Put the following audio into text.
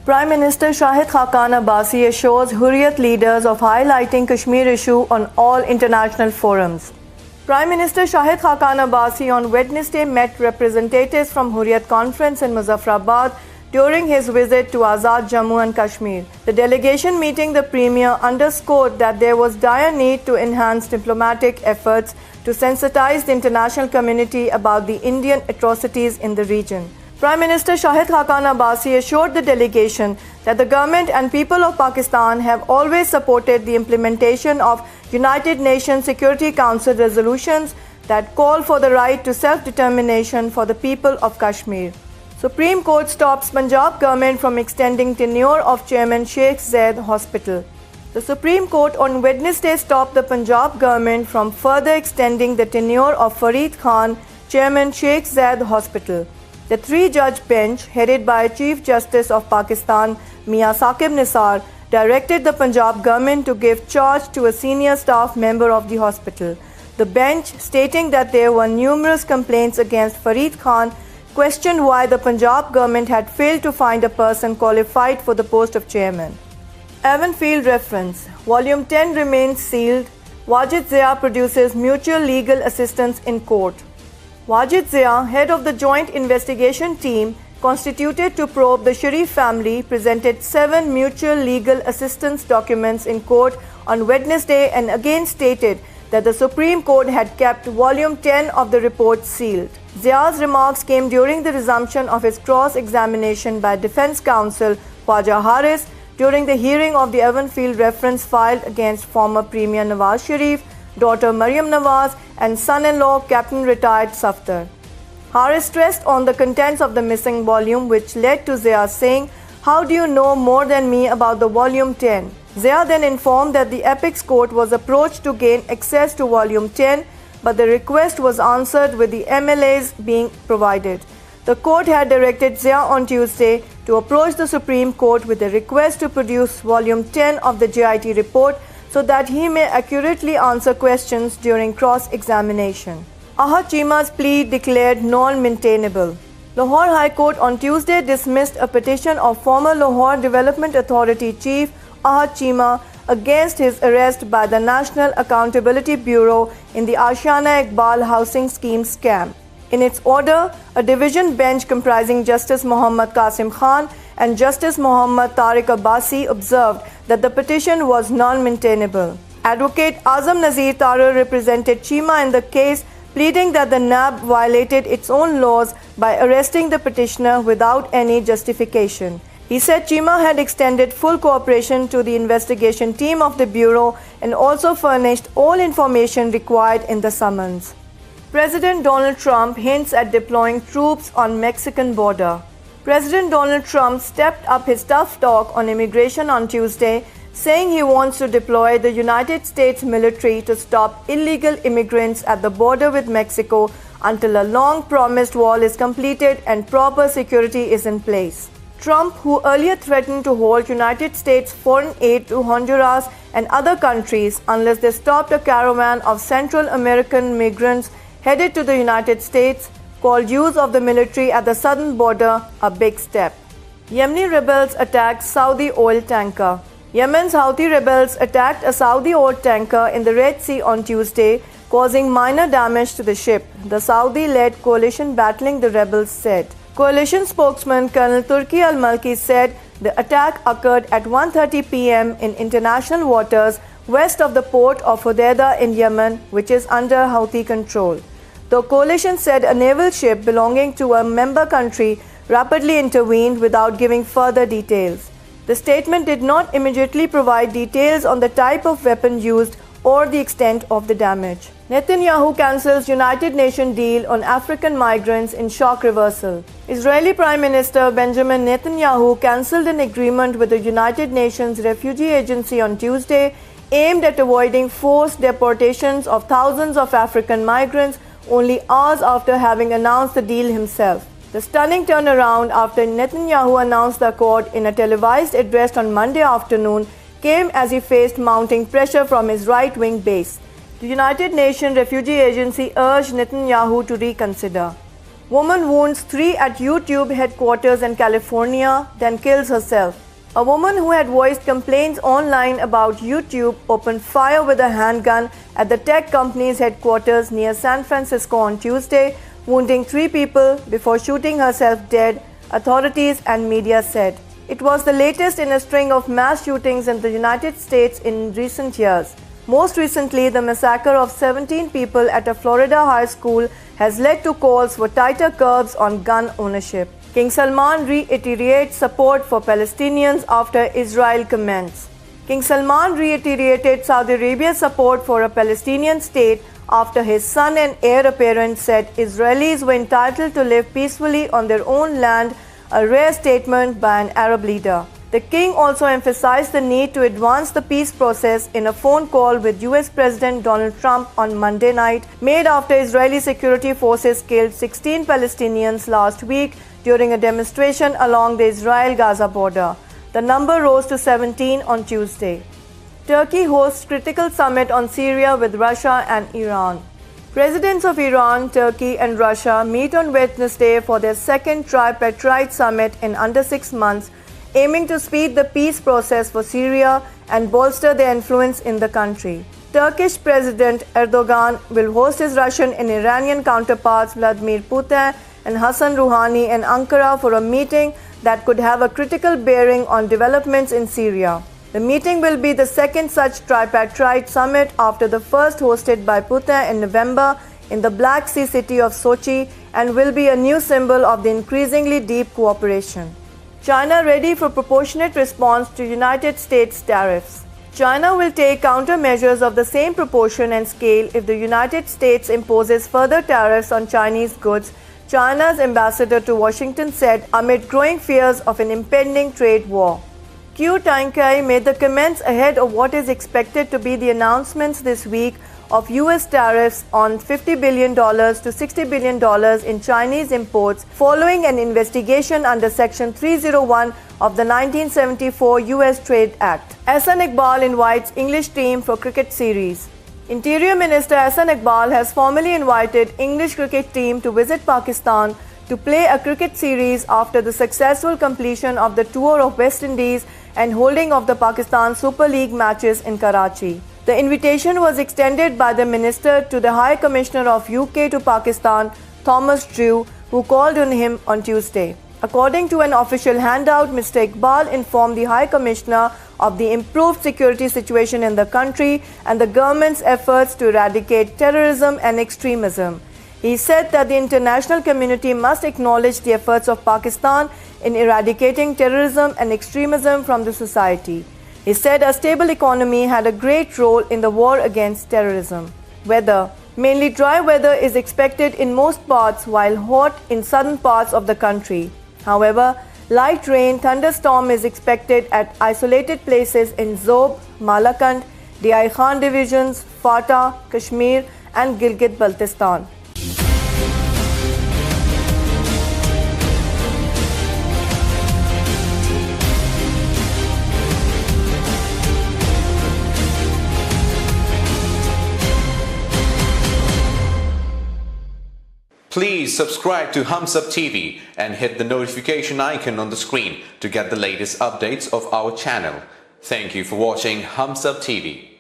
Prime Minister Shahid Abbasi assures Hurriyat leaders of highlighting Kashmir issue on all international forums. Prime Minister Shahid Abbasi on Wednesday met representatives from Hurriyat Conference in Muzaffarabad during his visit to Azad Jammu and Kashmir. The delegation meeting the Premier underscored that there was dire need to enhance diplomatic efforts to sensitize the international community about the Indian atrocities in the region. Prime Minister Shahid Abbasi assured the delegation that the government and people of Pakistan have always supported the implementation of United Nations Security Council resolutions that call for the right to self-determination for the people of Kashmir. Supreme Court stops Punjab government from extending tenure of Chairman Sheikh Rashid Hospital. The Supreme Court on Wednesday stopped the Punjab government from further extending the tenure of Farid Khan, Chairman Sheikh Rashid Hospital. The three-judge bench, headed by Chief Justice of Pakistan, Mia Saqib Nisar, directed the Punjab government to give charge to a senior staff member of the hospital. The bench, stating that there were numerous complaints against Farid Khan, questioned why the Punjab government had failed to find a person qualified for the post of chairman. Evanfield reference. Volume 10 remains sealed. Wajid Zia produces mutual legal assistance in court. Wajid Zia, head of the joint investigation team constituted to probe the Sharif family, presented 7 mutual legal assistance documents in court on Wednesday and again stated that the Supreme Court had kept Volume 10 of the report sealed. Zia's remarks came during the resumption of his cross-examination by Defence Counsel Khwaja Haris during the hearing of the Evanfield reference filed against former Premier Nawaz Sharif, daughter Maryam Nawaz, and son-in-law Captain Retired Safdar. Haris stressed on the contents of the missing volume, which led to Zia saying, "How do you know more than me about the Volume 10? Zia then informed that the Apex Court was approached to gain access to Volume 10, but the request was answered with the MLAs being provided. The court had directed Zia on Tuesday to approach the Supreme Court with a request to produce Volume 10 of the JIT report so that he may accurately answer questions during cross-examination. Ahad Cheema's plea declared non-maintainable. Lahore High Court on Tuesday dismissed a petition of former Lahore Development Authority Chief Ahad Cheema against his arrest by the National Accountability Bureau in the Ashiana Iqbal housing scheme scam. In its order, a division bench comprising Justice Muhammad Qasim Khan and Justice Muhammad Tariq Abbasi observed that the petition was non-maintainable. Advocate Azam Nazir Tarar represented Cheema in the case, pleading that the NAB violated its own laws by arresting the petitioner without any justification. He said Cheema had extended full cooperation to the investigation team of the Bureau and also furnished all information required in the summons. President Donald Trump hints at deploying troops on Mexican border. President Donald Trump stepped up his tough talk on immigration on Tuesday, saying he wants to deploy the United States military to stop illegal immigrants at the border with Mexico until a long-promised wall is completed and proper security is in place. Trump, who earlier threatened to halt United States foreign aid to Honduras and other countries unless they stopped a caravan of Central American migrants headed to the United States, called use of the military at the southern border a big step. Yemeni rebels attacked Saudi oil tanker. Yemen's Houthi rebels attacked a Saudi oil tanker in the Red Sea on Tuesday, causing minor damage to the ship, the Saudi-led coalition battling the rebels said. Coalition spokesman Colonel Turki al-Malki said the attack occurred at 1:30 p.m. in international waters west of the port of Hodeidah in Yemen, which is under Houthi control. The coalition said a naval ship belonging to a member country rapidly intervened without giving further details. The statement did not immediately provide details on the type of weapon used or the extent of the damage. Netanyahu cancels United Nations deal on African migrants in shock reversal. Israeli Prime Minister Benjamin Netanyahu cancelled an agreement with the United Nations Refugee Agency on Tuesday aimed at avoiding forced deportations of thousands of African migrants only hours after having announced the deal himself. The stunning turnaround after Netanyahu announced the accord in a televised address on Monday afternoon came as he faced mounting pressure from his right-wing base. The United Nations Refugee Agency urged Netanyahu to reconsider. Woman wounds 3 at YouTube headquarters in California, then kills herself. A woman who had voiced complaints online about YouTube opened fire with a handgun at the tech company's headquarters near San Francisco on Tuesday, wounding 3 people before shooting herself dead, authorities and media said. It was the latest in a string of mass shootings in the United States in recent years. Most recently, the massacre of 17 people at a Florida high school has led to calls for tighter curbs on gun ownership. King Salman reiterates support for Palestinians after Israel comments. King Salman reiterated Saudi Arabia's support for a Palestinian state after his son and heir apparent said Israelis were entitled to live peacefully on their own land, a rare statement by an Arab leader. The king also emphasized the need to advance the peace process in a phone call with US President Donald Trump on Monday night, made after Israeli security forces killed 16 Palestinians last week during a demonstration along the Israel-Gaza border. The number rose to 17 on Tuesday. Turkey hosts critical summit on Syria with Russia and Iran. Presidents of Iran, Turkey and Russia meet on Wednesday for their second tripartite summit in under 6 months, aiming to speed the peace process for Syria and bolster their influence in the country. Turkish President Erdogan will host his Russian and Iranian counterparts Vladimir Putin and Hassan Rouhani in Ankara for a meeting that could have a critical bearing on developments in Syria. The meeting will be the second such tripartite summit after the first hosted by Putin in November in the Black Sea city of Sochi, and will be a new symbol of the increasingly deep cooperation. China ready for proportionate response to United States tariffs. China will take countermeasures of the same proportion and scale if the United States imposes further tariffs on Chinese goods, China's ambassador to Washington said amid growing fears of an impending trade war. Q Tankai made the comments ahead of what is expected to be the announcements this week of US tariffs on $50 billion to $60 billion in Chinese imports following an investigation under Section 301 of the 1974 US Trade Act. Ahsan Iqbal invites English team for cricket series. Interior Minister Ahsan Iqbal has formally invited English cricket team to visit Pakistan to play a cricket series after the successful completion of the tour of West Indies and holding of the Pakistan Super League matches in Karachi. The invitation was extended by the Minister to the High Commissioner of UK to Pakistan, Thomas Drew, who called on him on Tuesday. According to an official handout, Mr. Iqbal informed the High Commissioner of the improved security situation in the country and the government's efforts to eradicate terrorism and extremism. He said that the international community must acknowledge the efforts of Pakistan in eradicating terrorism and extremism from the society. He said a stable economy had a great role in the war against terrorism. Weather. Mainly dry weather is expected in most parts while hot in southern parts of the country. However, light rain thunderstorm is expected at isolated places in Zob, Malakand, Diyai Khan divisions, Fata, Kashmir and Gilgit-Baltistan. Please subscribe to HumSub.TV and hit the notification icon on the screen to get the latest updates of our channel. Thank you for watching HumSub.TV.